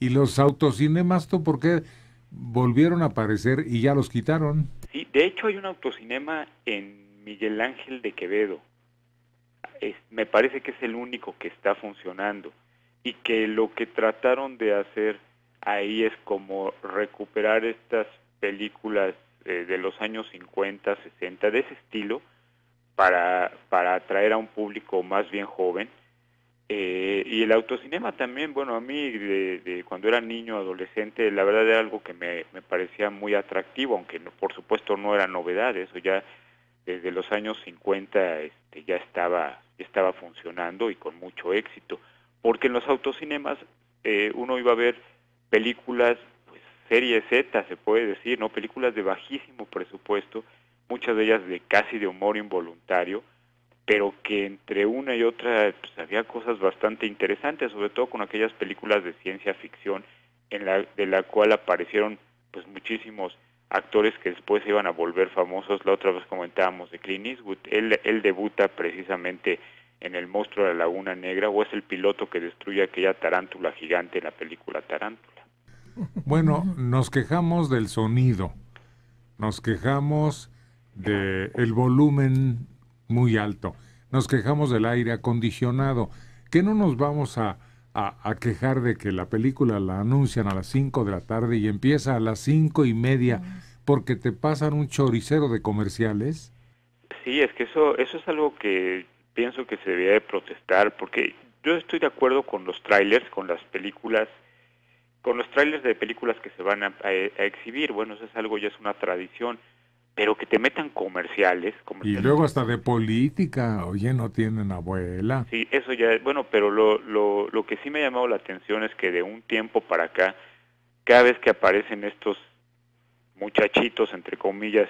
¿Y los autocinemas, tú por qué volvieron a aparecer y ya los quitaron? Sí, de hecho hay un autocinema en Miguel Ángel de Quevedo. Me parece que es el único que está funcionando y que lo que trataron de hacer ahí es como recuperar estas películas de los años 50, 60, de ese estilo, para atraer a un público más bien joven. Y el autocinema también, bueno, a mí de cuando era niño, adolescente, la verdad era algo que me parecía muy atractivo, aunque no, por supuesto no era novedad, eso ya desde los años 50 ya estaba funcionando y con mucho éxito, porque en los autocinemas uno iba a ver películas, pues serie Z se puede decir, ¿no? Películas de bajísimo presupuesto, muchas de ellas de casi de humor involuntario, pero que entre una y otra pues, había cosas bastante interesantes, sobre todo con aquellas películas de ciencia ficción de la cual aparecieron pues muchísimos actores que después se iban a volver famosos. La otra vez comentábamos de Clint Eastwood, él debuta precisamente en El monstruo de la Laguna Negra, o es el piloto que destruye aquella tarántula gigante en la película Tarántula. Bueno, nos quejamos del sonido, nos quejamos del volumen muy alto, nos quejamos del aire acondicionado, que no nos vamos a quejar de que la película la anuncian a las 5 de la tarde y empieza a las 5:30 porque te pasan un choricero de comerciales. Sí, es que eso es algo que pienso que se debería de protestar, porque yo estoy de acuerdo con los trailers, con los trailers de películas que se van a exhibir. Bueno, eso es algo, ya es una tradición, pero que te metan Y comerciales. luego hasta de política, oye, no tienen abuela. Sí, eso ya, bueno, pero lo que sí me ha llamado la atención es que de un tiempo para acá, cada vez que aparecen estos muchachitos, entre comillas,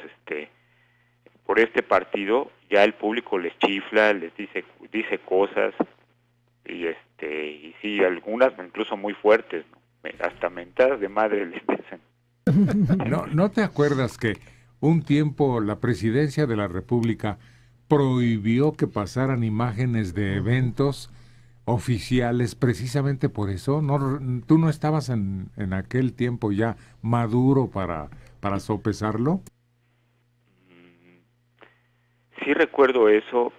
por este partido, ya el público les chifla, dice cosas, y sí, algunas incluso muy fuertes, ¿no? Hasta mentadas de madre les dicen. ¿No, no te acuerdas que un tiempo la presidencia de la República prohibió que pasaran imágenes de eventos oficiales precisamente por eso? ¿No, tú no estabas en aquel tiempo ya maduro para sopesarlo? Sí recuerdo eso,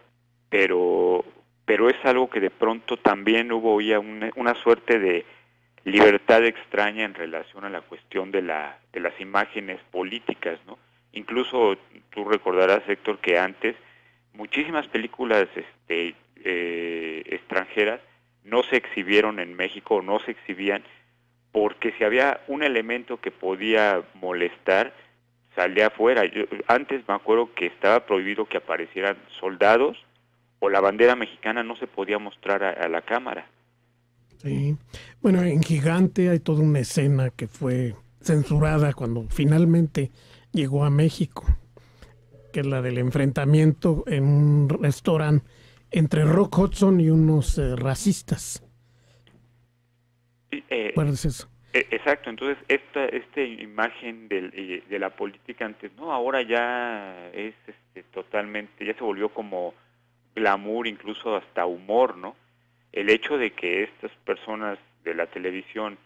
pero pero es algo que de pronto también hubo ya una suerte de libertad extraña en relación a la cuestión de las imágenes políticas, ¿no? Incluso tú recordarás, Héctor, que antes muchísimas películas extranjeras no se exhibieron en México, no se exhibían porque si había un elemento que podía molestar, salía afuera. Antes me acuerdo que estaba prohibido que aparecieran soldados o la bandera mexicana no se podía mostrar a la cámara. Sí. Bueno, en Gigante hay toda una escena que fue censurada cuando finalmente llegó a México, que es la del enfrentamiento en un restaurante entre Rock Hudson y unos racistas. Y, ¿Recuerdas eso? exacto, entonces esta imagen de la política antes, no, ahora ya es totalmente, ya se volvió como glamour, incluso hasta humor, ¿no? El hecho de que estas personas de la televisión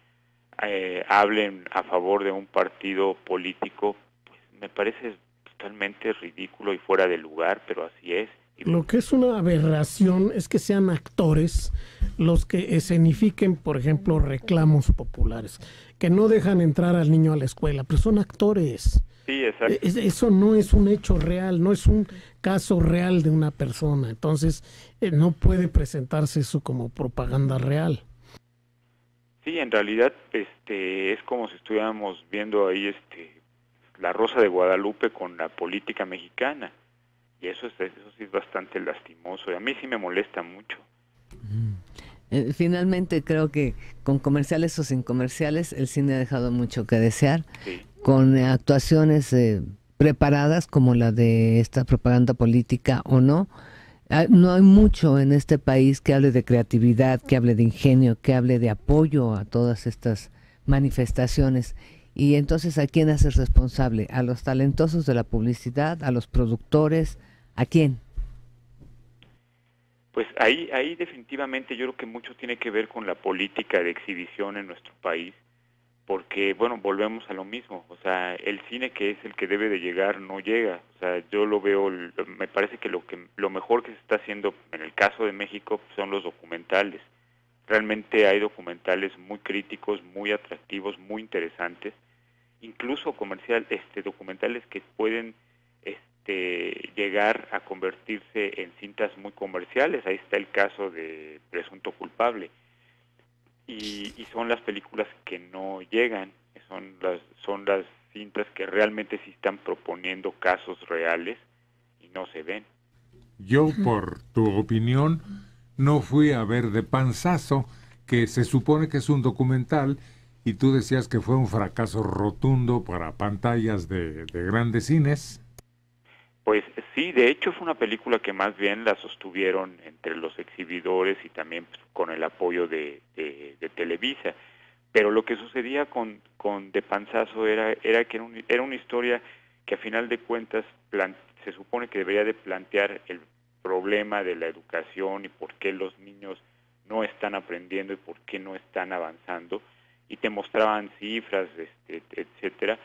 hablen a favor de un partido político, pues me parece totalmente ridículo y fuera de lugar, pero así es. Lo que es una aberración es que sean actores los que escenifiquen, por ejemplo, reclamos populares, que no dejan entrar al niño a la escuela, pero son actores. Sí, exacto. Eso no es un hecho real, no es un caso real de una persona, entonces no puede presentarse eso como propaganda real. Sí, en realidad es como si estuviéramos viendo ahí la Rosa de Guadalupe con la política mexicana. Y eso sí es bastante lastimoso y a mí sí me molesta mucho. Finalmente creo que con comerciales o sin comerciales el cine ha dejado mucho que desear, Sí, con actuaciones preparadas como la de esta propaganda política o no. No hay mucho en este país que hable de creatividad, que hable de ingenio, que hable de apoyo a todas estas manifestaciones. Y entonces, ¿a quién haces responsable? ¿A los talentosos de la publicidad? ¿A los productores? ¿A quién? Pues ahí definitivamente yo creo que mucho tiene que ver con la política de exhibición en nuestro país, porque, bueno, volvemos a lo mismo, o sea, el cine que es el que debe de llegar no llega, o sea, yo lo veo, me parece que lo mejor que se está haciendo en el caso de México son los documentales. Realmente hay documentales muy críticos, muy atractivos, muy interesantes, incluso documentales que pueden llegar a convertirse en cintas muy comerciales. Ahí está el caso de Presunto Culpable, y son las películas que no llegan, son las cintas que realmente sí están proponiendo casos reales y no se ven. Yo, por tu opinión, no fui a ver De Panzazo, que se supone que es un documental, y tú decías que fue un fracaso rotundo para pantallas de grandes cines. Pues sí, de hecho fue una película que más bien la sostuvieron entre los exhibidores y también, pues, con el apoyo de Televisa. Pero lo que sucedía con De Panzazo era que era una historia que a final de cuentas se supone que debería de plantear el problema de la educación y por qué los niños no están aprendiendo y por qué no están avanzando, y te mostraban cifras, etcétera,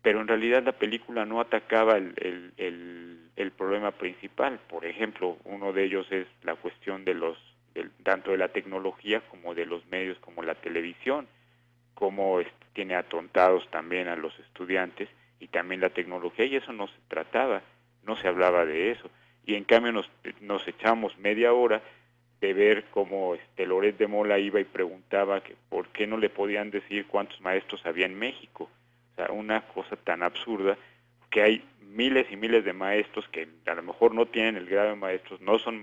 pero en realidad la película no atacaba el problema principal. Por ejemplo, uno de ellos es la cuestión tanto de la tecnología como de los medios, como la televisión, cómo tiene atontados también a los estudiantes, y también la tecnología, y eso no se trataba, no se hablaba de eso, y en cambio nos echamos media hora de ver cómo Loret de Mola iba y preguntaba que por qué no le podían decir cuántos maestros había en México. O sea, una cosa tan absurda, que hay miles y miles de maestros que a lo mejor no tienen el grado de maestros, no son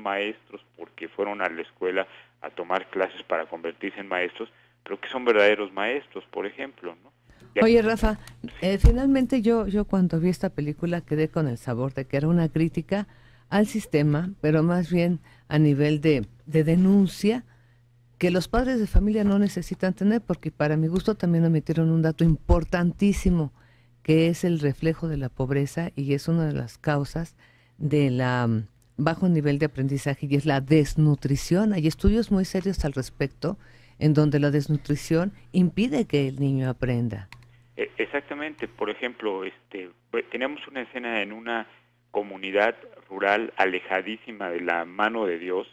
maestros porque fueron a la escuela a tomar clases para convertirse en maestros, pero que son verdaderos maestros, por ejemplo, ¿no? Oye, Rafa, finalmente yo cuando vi esta película quedé con el sabor de que era una crítica al sistema, pero más bien a nivel de denuncia que los padres de familia no necesitan tener, porque para mi gusto también omitieron un dato importantísimo, que es el reflejo de la pobreza y es una de las causas de la bajo nivel de aprendizaje, y es la desnutrición. Hay estudios muy serios al respecto, en donde la desnutrición impide que el niño aprenda. Exactamente. Por ejemplo, teníamos una escena en una comunidad rural alejadísima de la mano de Dios,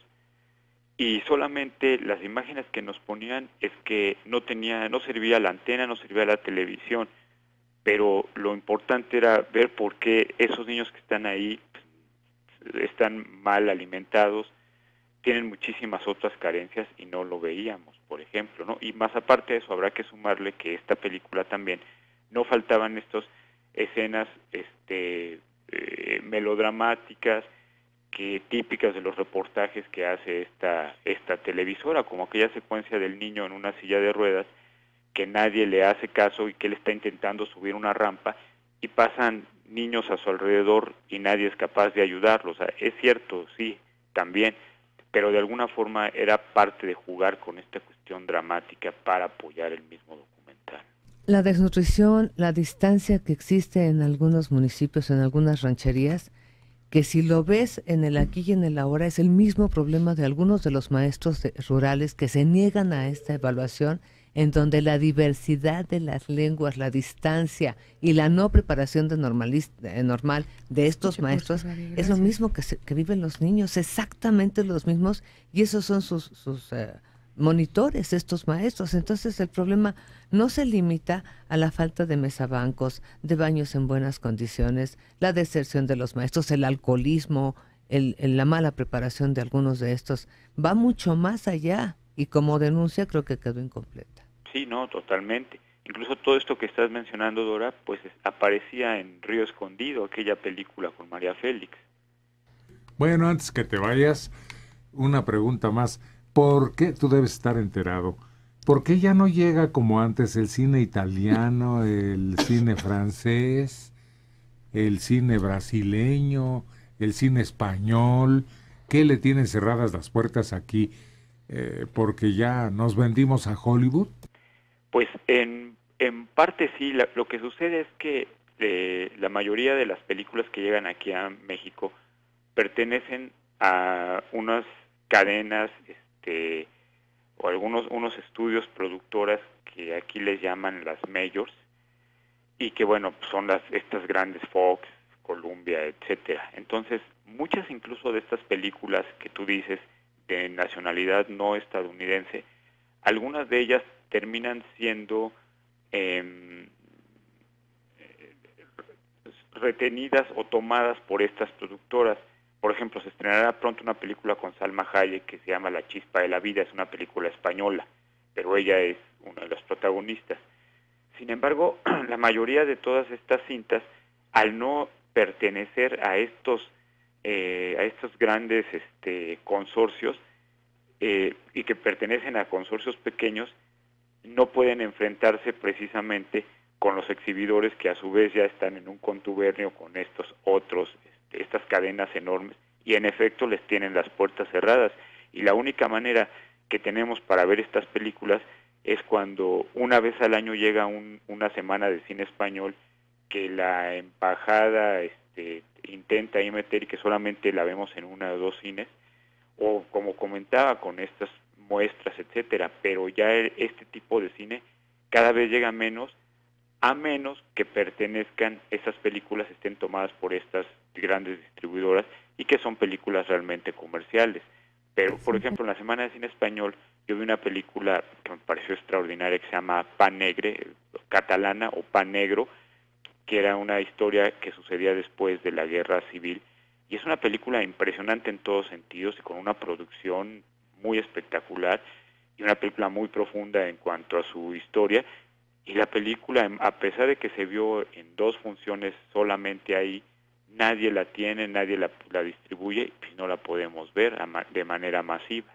y solamente las imágenes que nos ponían es que no servía la antena, no servía la televisión, pero lo importante era ver por qué esos niños que están ahí, pues, están mal alimentados, tienen muchísimas otras carencias y no lo veíamos, por ejemplo, ¿no? Y más aparte de eso, habrá que sumarle que esta película también no faltaban estas escenas melodramáticas, típicas de los reportajes que hace esta televisora, como aquella secuencia del niño en una silla de ruedas que nadie le hace caso y que él está intentando subir una rampa y pasan niños a su alrededor y nadie es capaz de ayudarlo. O sea, es cierto, sí, también, pero de alguna forma era parte de jugar con esta cuestión dramática para apoyar el mismo documental. La desnutrición, la distancia que existe en algunos municipios, en algunas rancherías, que si lo ves en el aquí y en el ahora, es el mismo problema de algunos de los maestros rurales que se niegan a esta evaluación, en donde la diversidad de las lenguas, la distancia y la no preparación normal de estos maestros es lo mismo que viven los niños, exactamente los mismos, y esos son sus monitores, estos maestros. Entonces el problema no se limita a la falta de mesabancos, de baños en buenas condiciones, la deserción de los maestros, el alcoholismo, la mala preparación de algunos de estos. Va mucho más allá, y como denuncia creo que quedó incompleta. Sí, no, totalmente. Incluso todo esto que estás mencionando, Dora, pues aparecía en Río Escondido, aquella película con María Félix. Bueno, antes que te vayas, una pregunta más. ¿Por qué tú debes estar enterado? ¿Por qué ya no llega como antes el cine italiano, el cine francés, el cine brasileño, el cine español? ¿Qué le tienen cerradas las puertas aquí? ¿Porque ya nos vendimos a Hollywood? Pues en parte sí. Lo que sucede es que la mayoría de las películas que llegan aquí a México pertenecen a unas cadenas o unos estudios productoras que aquí les llaman las majors, y que bueno, son estas grandes Fox, Columbia, etcétera. Entonces, muchas incluso de estas películas que tú dices de nacionalidad no estadounidense, algunas de ellas terminan siendo retenidas o tomadas por estas productoras. Por ejemplo, se estrenará pronto una película con Salma Hayek que se llama La Chispa de la Vida, es una película española, pero ella es una de las protagonistas. Sin embargo, la mayoría de todas estas cintas, al no pertenecer a estos grandes consorcios y que pertenecen a consorcios pequeños, no pueden enfrentarse precisamente con los exhibidores que a su vez ya están en un contubernio con estos otros, estas cadenas enormes, y en efecto les tienen las puertas cerradas. Y la única manera que tenemos para ver estas películas es cuando una vez al año llega una semana de cine español que la embajada intenta ahí meter y que solamente la vemos en una o dos cines, o como comentaba, con estas muestras, etcétera, pero ya este tipo de cine cada vez llega menos, a menos que pertenezcan, esas películas estén tomadas por estas grandes distribuidoras y que son películas realmente comerciales. Pero, por ejemplo, en la Semana de Cine Español yo vi una película que me pareció extraordinaria que se llama Pan Negre, catalana, o Pan Negro, que era una historia que sucedía después de la Guerra Civil, y es una película impresionante en todos sentidos y con una producción muy espectacular y una película muy profunda en cuanto a su historia. Y la película, a pesar de que se vio en 2 funciones solamente ahí, nadie la tiene, nadie la distribuye, y no la podemos ver de manera masiva.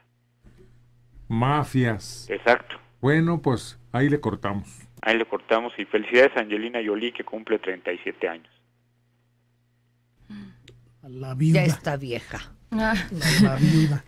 Mafias. Exacto. Bueno, pues ahí le cortamos. Ahí le cortamos, y felicidades a Angelina Jolie, que cumple 37 años. La viuda. Ya está vieja. La viuda.